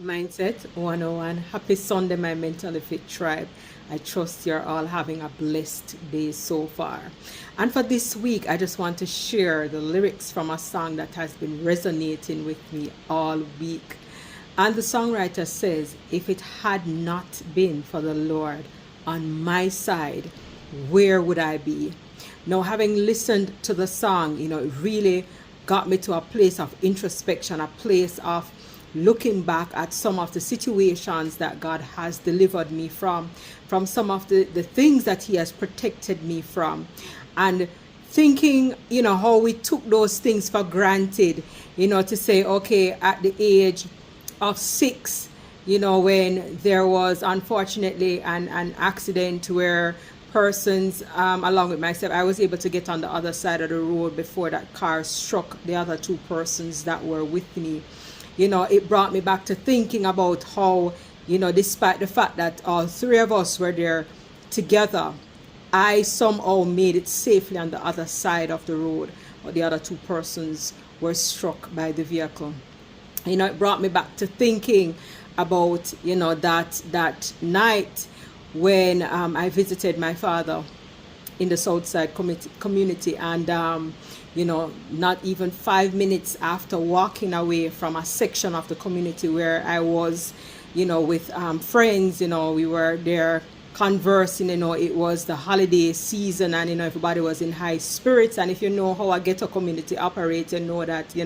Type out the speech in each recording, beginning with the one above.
Mindset 101. Happy Sunday, my mentally fit tribe. I trust you're all having a blessed day so far. And for this week, I just want to share the lyrics from a song that has been resonating with me all week. And the songwriter says, if it had not been for the Lord on my side, where would I be? Now, having listened to the song, it really got me to a place of introspection, a place of looking back at some of the situations that God has delivered me from some of the things that He has protected me from, and thinking, how we took those things for granted, to say, okay, at the age of 6, when there was unfortunately an accident where persons, along with myself, I was able to get on the other side of the road before that car struck the other 2 persons that were with me. It brought me back to thinking about how, despite the fact that all 3 of us were there together, I somehow made it safely on the other side of the road, but the other 2 persons were struck by the vehicle. It brought me back to thinking about, that night when I visited my father in the Southside community, and not even 5 minutes after walking away from a section of the community where I was, with friends, we were there conversing, it was the holiday season, and, everybody was in high spirits. And if you know how a ghetto community operates, you know that,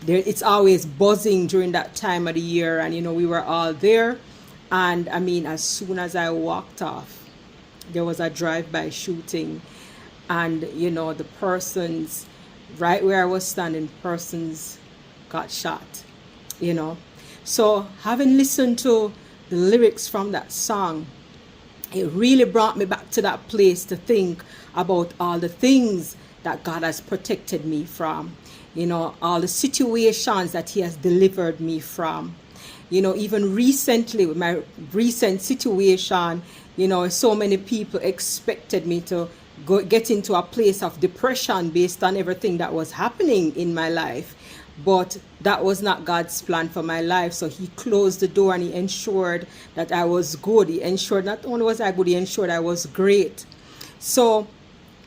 it's always buzzing during that time of the year, and, we were all there. And as soon as I walked off, there was a drive-by shooting. And, the persons, right where I was standing, persons got shot, So having listened to the lyrics from that song, it really brought me back to that place to think about all the things that God has protected me from, all the situations that He has delivered me from. Even recently, with my recent situation, so many people expected me to get into a place of depression based on everything that was happening in my life. But that was not God's plan for my life. So He closed the door and He ensured that I was good. He ensured not only was I good, He ensured I was great. So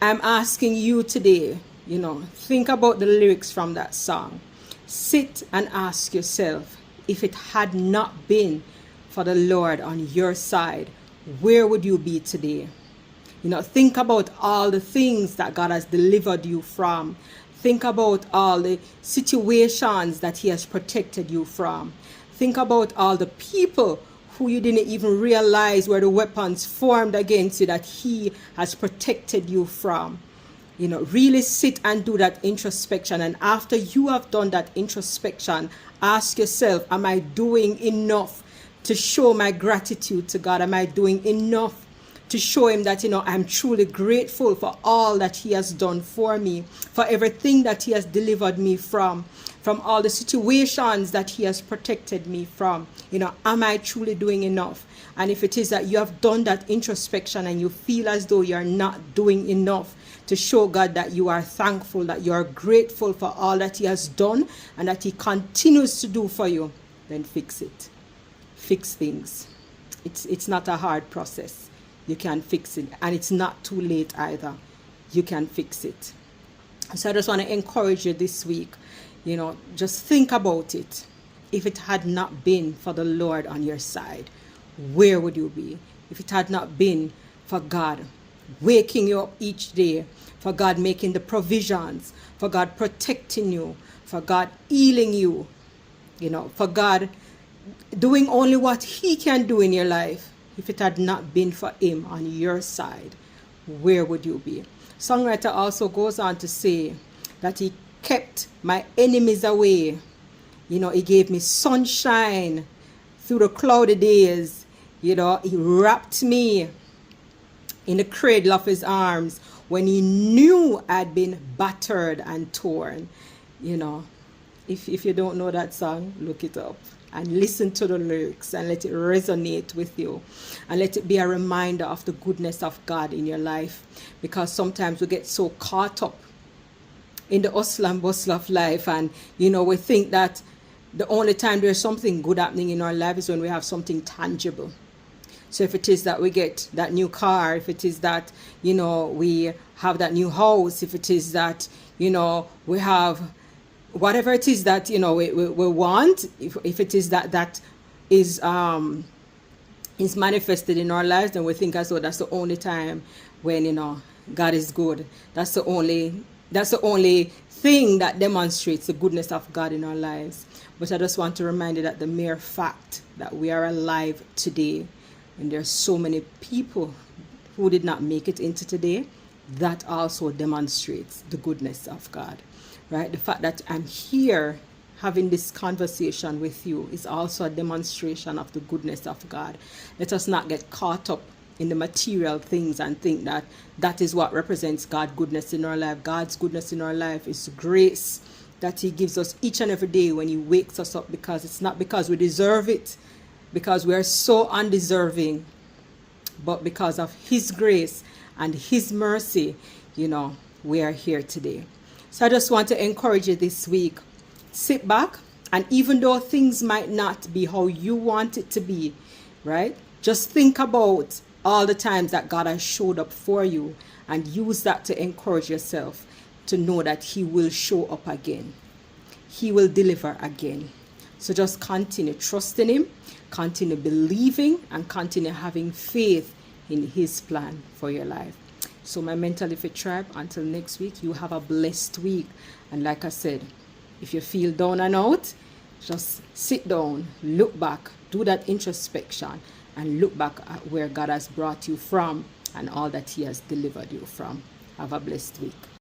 I'm asking you today, think about the lyrics from that song. Sit and ask yourself, if it had not been for the Lord on your side, where would you be today? Think about all the things that God has delivered you from. Think about all the situations that He has protected you from. Think about all the people who you didn't even realize were the weapons formed against you that He has protected you from. Really sit and do that introspection. And after you have done that introspection, ask yourself, am I doing enough to show my gratitude to God? Am I doing enough to show Him that, I'm truly grateful for all that He has done for me, for everything that He has delivered me from all the situations that He has protected me from? Am I truly doing enough? And if it is that you have done that introspection and you feel as though you're not doing enough to show God that you are thankful, that you are grateful for all that He has done and that He continues to do for you, then fix it. Fix things. It's not a hard process. You can fix it, and it's not too late either. You can fix it. So I just want to encourage you this week, just think about it. If it had not been for the Lord on your side, where would you be? If it had not been for God waking you up each day, for God making the provisions, for God protecting you, for God healing you, for God doing only what He can do in your life. If it had not been for Him on your side, where would you be? Songwriter also goes on to say that He kept my enemies away. He gave me sunshine through the cloudy days. He wrapped me in the cradle of His arms when He knew I'd been battered and torn. If you don't know that song, look it up and listen to the lyrics and let it resonate with you, and let it be a reminder of the goodness of God in your life, because sometimes we get so caught up in the hustle and bustle of life, and we think that the only time there's something good happening in our life is when we have something tangible. So if it is that we get that new car, if it is that, we have that new house, if it is that, we have whatever it is that, we want, if it is that is manifested in our lives, then we think as though that's the only time when, God is good. That's the only thing that demonstrates the goodness of God in our lives. But I just want to remind you that the mere fact that we are alive today, and there's so many people who did not make it into today, that also demonstrates the goodness of God, right? The fact that I'm here having this conversation with you is also a demonstration of the goodness of God. Let us not get caught up in the material things and think that that is what represents God's goodness in our life. God's goodness in our life is grace that he gives us each and every day when he wakes us up, because it's not because we deserve it, because we are so undeserving, but because of his grace and his mercy, we are here today. So I just want to encourage you this week, sit back, and even though things might not be how you want it to be, right? Just think about all the times that God has showed up for you, and use that to encourage yourself to know that he will show up again. He will deliver again. So just continue trusting him, continue believing, and continue having faith in his plan for your life. So my Mentally Fit Tribe, until next week, you have a blessed week. And like I said, if you feel down and out, just sit down, look back, do that introspection, and look back at where God has brought you from and all that he has delivered you from. Have a blessed week.